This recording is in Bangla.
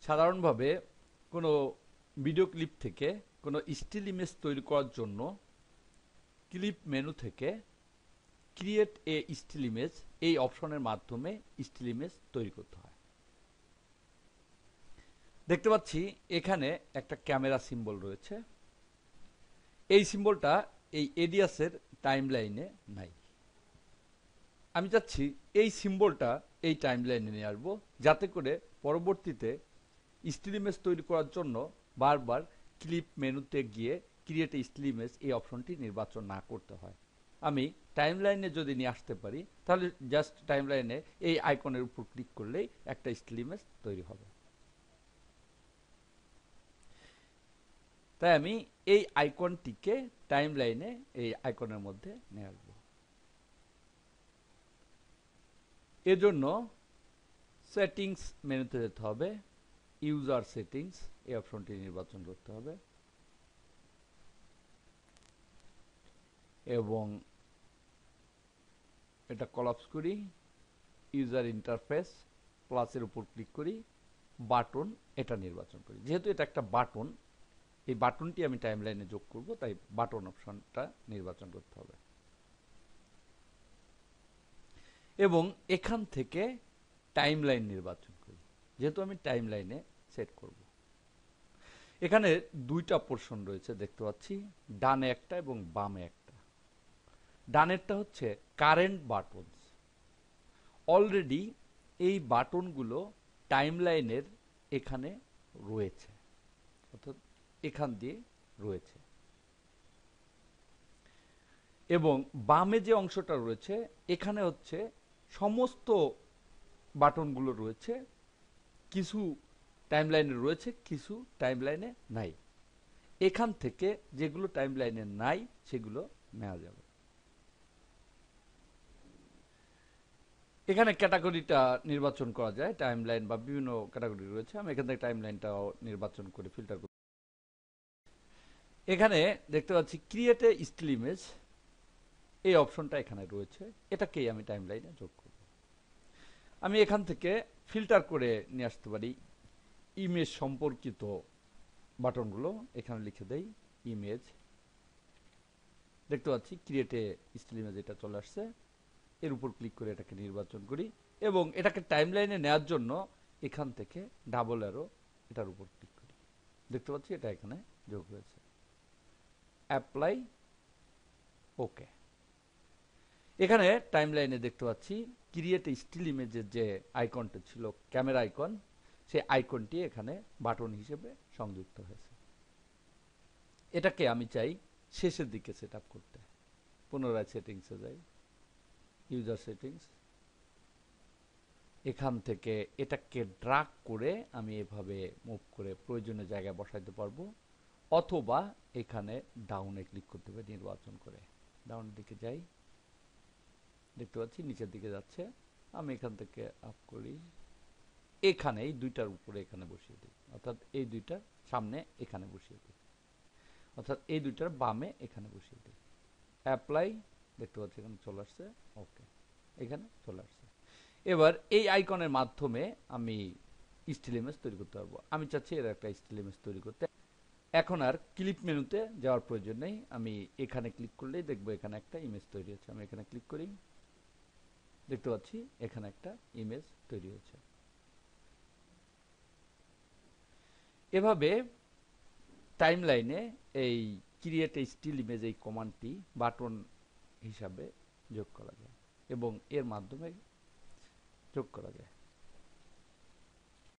সাধারণভাবে কোনো ভিডিও ক্লিপ থেকে কোনো স্টিল ইমেজ তৈরি করার জন্য ক্লিপ মেনু থেকে ক্রিয়েট এ স্টিল ইমেজ এই অপশনের মাধ্যমে স্টিল ইমেজ তৈরি করতে হয়। দেখতে পাচ্ছি এখানে একটা ক্যামেরা সিম্বল রয়েছে। এই সিম্বলটা এই এডিয়াসের টাইমলাইনে নাই। আমি চাচ্ছি এই সিম্বলটা এই টাইমলাইনে নিয়ে আসবো, যাতে করে পরবর্তীতে স্টিল ইমেজ তৈরি করার জন্য বারবার ক্লিপ মেনুতে গিয়ে ক্রিয়েট এ স্টিল ইমেজ এই অপশনটি নির্বাচন না করতে হয়। আমি টাইমলাইনে যদি নিয়ে আসতে পারি তাহলে জাস্ট টাইমলাইনে এই আইকনের উপর ক্লিক করলেই একটা স্টিল ইমেজ তৈরি হবে। তাই আমি এই আইকনটিকে টাইমলাইনে এই আইকনের মধ্যে নিয়ে আসবো। এজন্য সেটিংস মেনুতে যেতে হবে, ইউজার সেটিংস এই অপশনটি নির্বাচন করতে হবে এবং এটা কলাপস করি, ইউজার ইন্টারফেস প্লাসের উপর ক্লিক করি, বাটন এটা নির্বাচন করি। যেহেতু এটা একটা বাটন, এই বাটনটি আমি টাইমলাইনে যোগ করব, তাই বাটন অপশনটা নির্বাচন করতে হবে এবং এখান থেকে টাইমলাইন নির্বাচন করি, যেহেতু আমি টাইমলাইনে সেট করব। এখানে দুইটা পোর্শন রয়েছে দেখতে পাচ্ছি, ডানে একটা এবং বামে একটা। ডানেরটা হচ্ছে কারেন্ট বাটনস। অলরেডি এই বাটনগুলো টাইমলাইনের এখানে রয়েছে, অর্থাৎ এখান দিয়ে রয়েছে। এবং বামে যে অংশটা রয়েছে এখানে হচ্ছে সমস্ত বাটনগুলো রয়েছে, কিছু টাইমলাইনে রয়েছে, কিছু টাইমলাইনে নাই। এখান থেকে যেগুলো টাইমলাইনে নাই সেগুলো নেওয়া যাবে। এখানে ক্যাটাগরিটা নির্বাচন করা যায়, টাইমলাইন বা বিভিন্ন ক্যাটাগরি রয়েছে। আমি এখান থেকে টাইমলাইনটাও নির্বাচন করে ফিল্টার করি। এখানে দেখতে পাচ্ছি ক্রিয়েট এ স্টিল ইমেজ এই অপশনটা এখানে রয়েছে, এটাকেই আমি টাইমলাইনে যোগ করব। আমি এখান থেকে ফিল্টার করে নিয়ে আসতে পারি ইমেজ সম্পর্কিত বাটনগুলো। এখানে লিখে দেই ইমেজ। দেখতে পাচ্ছি ক্রিয়েট এ স্টিল ইমেজ এটা চলে আসছে। এর উপর ক্লিক করে এটাকে নির্বাচন করি এবং এটাকে টাইমলাইনে নেওয়ার জন্য এখান থেকে ডাবল অ্যারো এটার উপর ক্লিক করি। দেখতে পাচ্ছি এটা এখানে যোগ হয়েছে। অ্যাপ্লাই, ওকে। এখানে টাইমলাইনে দেখতে পাচ্ছি ক্রিয়েট স্টিল ইমেজের যে আইকনটা ছিল ক্যামেরা আইকন, সেই আইকনটি এখানে বাটন হিসেবে সংযুক্ত হয়েছে। এটাকে আমি চাই শেষের দিকে সেট আপ করতে। পুনরায় সেটিংসে যাই, ইউজার সেটিংস। এখান থেকে এটাকে ড্রাগ করে আমি এভাবে মুভ করে প্রয়োজনীয় জায়গায় বসাইতে পারবো, অথবা এখানে ডাউনে ক্লিক করতে হবে নির্বাচন করে। ডাউনের দিকে যাই, দেখতে পাচ্ছি নিচের দিকে যাচ্ছে। আমি এখান থেকে আপ করি, এখানে এই দুইটার উপরে এখানে বসিয়ে দিই, অর্থাৎ এই দুইটার সামনে এখানে বসিয়ে দিই, অর্থাৎ এই দুইটার বামে এখানে বসিয়ে দিই। অ্যাপ্লাই, দেখতে পাচ্ছি এখানে চলে আসছে, ওকে, এখানে চলে আসছে। এবার এই আইকনের মাধ্যমে আমি স্টিল ইমেজ তৈরি করতে পারবো। আমি চাচ্ছি এর একটা স্টিল ইমেজ তৈরি করতে। এখন আর ক্লিপ মেনুতে যাওয়ার প্রয়োজন নেই, আমি এখানে ক্লিক করলেই দেখবো এখানে একটা ইমেজ তৈরি হচ্ছে। আমি এখানে ক্লিক করি, দেখতে পাচ্ছি এখানে একটা ইমেজ তৈরি হয়েছে। এভাবে টাইমলাইনে এই ক্রিয়েট এ স্টিল ইমেজ এই কমান্ডটি বাটন হিসাবে যোগ করা যায় এবং এর মাধ্যমে যোগ করা যায়।